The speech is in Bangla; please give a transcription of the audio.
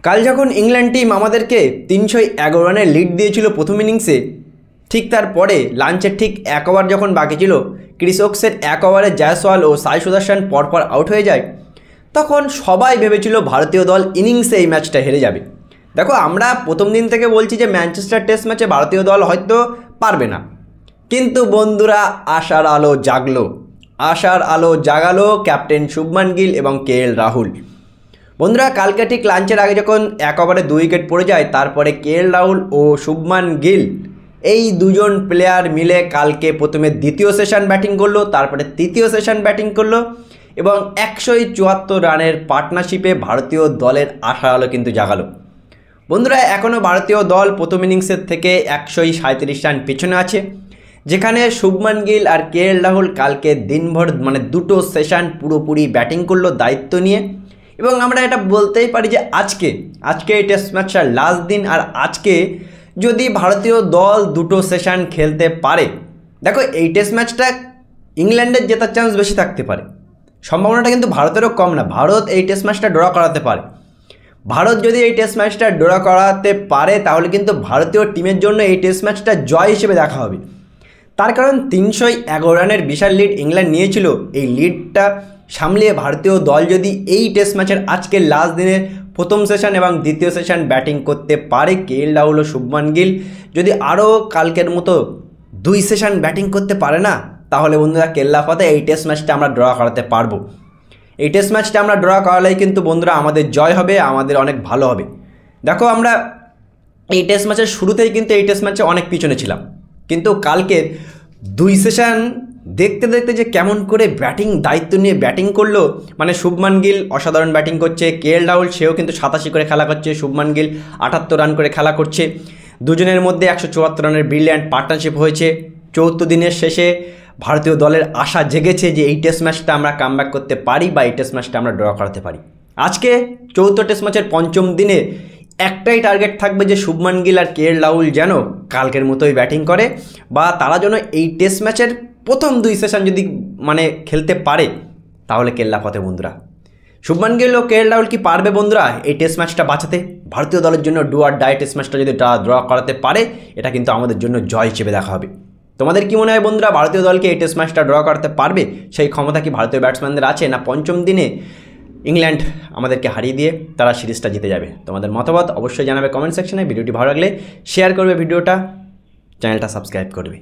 কাল যখন ইংল্যান্ড টিম আমাদেরকে 311 রানের লিড দিয়েছিল প্রথম ইনিংসে, ঠিক তারপরে লাঞ্চের ঠিক 1 ওভার যখন বাকি ছিল, ক্রিস ওকসের 1 ওভারে জয়সওয়াল ও সাই সুদর্শন পরপর আউট হয়ে যায়। তখন সবাই ভেবেছিল ভারতীয় দল ইনিংসে এই ম্যাচটা হেরে যাবে। দেখো, আমরা প্রথম দিন থেকে বলছি যে ম্যানচেস্টার টেস্ট ম্যাচে ভারতীয় দল হয়তো পারবে না, কিন্তু বন্ধুরা আশার আলো জাগালো ক্যাপ্টেন শুভমান গিল এবং KL রাহুল। বন্ধুরা, কালকে ঠিক লাঞ্চের আগে যখন 1 ওভারে 2 উইকেট পড়ে যায়, তারপরে KL রাহুল ও শুভমান গিল এই দুজন প্লেয়ার মিলে কালকে প্রথমে দ্বিতীয় সেশন ব্যাটিং করলো, তারপরে তৃতীয় সেশন ব্যাটিং করলো এবং 174 রানের পার্টনারশিপে ভারতীয় দলের আশার আলো কিন্তু জাগালো। বন্ধুরা, এখনও ভারতীয় দল প্রথম ইনিংসের থেকে 137 রান পেছনে আছে, যেখানে শুভমান গিল আর KL রাহুল কালকে দিনভর দুটো সেশন পুরোপুরি ব্যাটিং করলো দায়িত্ব নিয়ে। এবং আমরা এটা বলতেই পারি যে আজকে এই টেস্ট ম্যাচটার লাস্ট দিন, আর আজকে যদি ভারতীয় দল দুটো সেশন খেলতে পারে, দেখো এই টেস্ট ম্যাচটা ইংল্যান্ডের জেতার চান্স বেশি থাকতে পারে, সম্ভাবনাটা কিন্তু ভারতেরও কম না। ভারত এই টেস্ট ম্যাচটা ড্র করাতে পারে। ভারত যদি এই টেস্ট ম্যাচটা ড্র করাতে পারে, তাহলে কিন্তু ভারতীয় টিমের জন্য এই টেস্ট ম্যাচটা জয় হিসেবে দেখা হবে। তার কারণ 311 রানের বিশাল লিড ইংল্যান্ড নিয়েছিল। এই লিডটা সামলিয়ে ভারতীয় দল যদি এই টেস্ট ম্যাচের আজকের লাস্ট দিনের প্রথম সেশন এবং দ্বিতীয় সেশন ব্যাটিং করতে পারে, KL রাহুল ও শুভমান গিল যদি আরও কালকের মতো 2 সেশন ব্যাটিং করতে পারে না, তাহলে বন্ধুরা কেল্লাফতে এই টেস্ট ম্যাচটা আমরা ড্র করাতে পারবো। এই টেস্ট ম্যাচটা আমরা ড্র করালেই কিন্তু বন্ধুরা আমাদের জয় হবে, আমাদের অনেক ভালো হবে। দেখো, আমরা এই টেস্ট ম্যাচের শুরুতেই কিন্তু এই টেস্ট ম্যাচে অনেক পিছনে ছিলাম, কিন্তু কালকের 2 সেশন দেখতে দেখতে যে কেমন করে ব্যাটিং দায়িত্ব নিয়ে ব্যাটিং করলো, শুভমান গিল অসাধারণ ব্যাটিং করছে, KL রাহুল সেও কিন্তু 87 করে খেলা করছে, শুভমান গিল 78 রান করে খেলা করছে। দুজনের মধ্যে 174 রানের ব্রিলিয়ান্ট পার্টনারশিপ হয়েছে। 74 দিনের শেষে ভারতীয় দলের আশা জেগেছে যে এই টেস্ট ম্যাচটা আমরা কামব্যাক করতে পারি বা এই টেস্ট ম্যাচটা আমরা ড্র করাতে পারি। আজকে 4র্থ টেস্ট ম্যাচের 5ম দিনে একটাই টার্গেট থাকবে যে শুভমান গিল আর KL রাহুল যেন কালকের মতোই ব্যাটিং করে, বা তারা যেন এই টেস্ট ম্যাচের প্রথম 2 সেশন যদি খেলতে পারে, তাহলে কেল্লাফতে। বন্ধুরা, শুভমান গিল ও KL রাহুল কি পারবে বন্ধুরা এই টেস্ট ম্যাচটা বাঁচাতে? ভারতীয় দলের জন্য ডু অর ডাই টেস্ট ম্যাচটা যদি ড্র করাতে পারে, এটা কিন্তু আমাদের জন্য জয় হিসেবে দেখা হবে। তোমাদের কি মনে হয় বন্ধুরা, ভারতীয় দলকে এই টেস্ট ম্যাচটা ড্র করতে পারবে? সেই ক্ষমতা কি ভারতীয় ব্যাটসম্যানদের আছে, না 5ম দিনে ইংল্যান্ড আমাদেরকে হারিয়ে দিয়ে তারা সিরিজটা জিতে যাবে? তোমাদের মতামত অবশ্যই জানাবে কমেন্ট সেকশনে। ভিডিওটি ভালো লাগলে শেয়ার করবে, ভিডিওটা চ্যানেলটা সাবস্ক্রাইব করবে।